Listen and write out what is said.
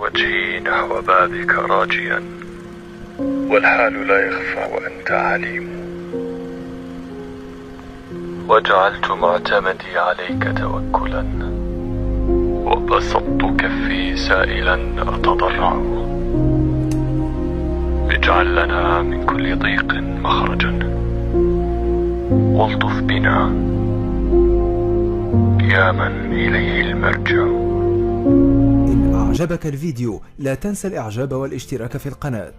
وجهي نحو بابك راجيا، والحال لا يخفى وأنت عليم. وجعلت معتمدي عليك توكلا، وبسطت كفي سائلا أتضرع. اجعل لنا من كل ضيق مخرجا، والطف بنا يا من إليه المرجع. إن أعجبك الفيديو لا تنسى الإعجاب والاشتراك في القناة.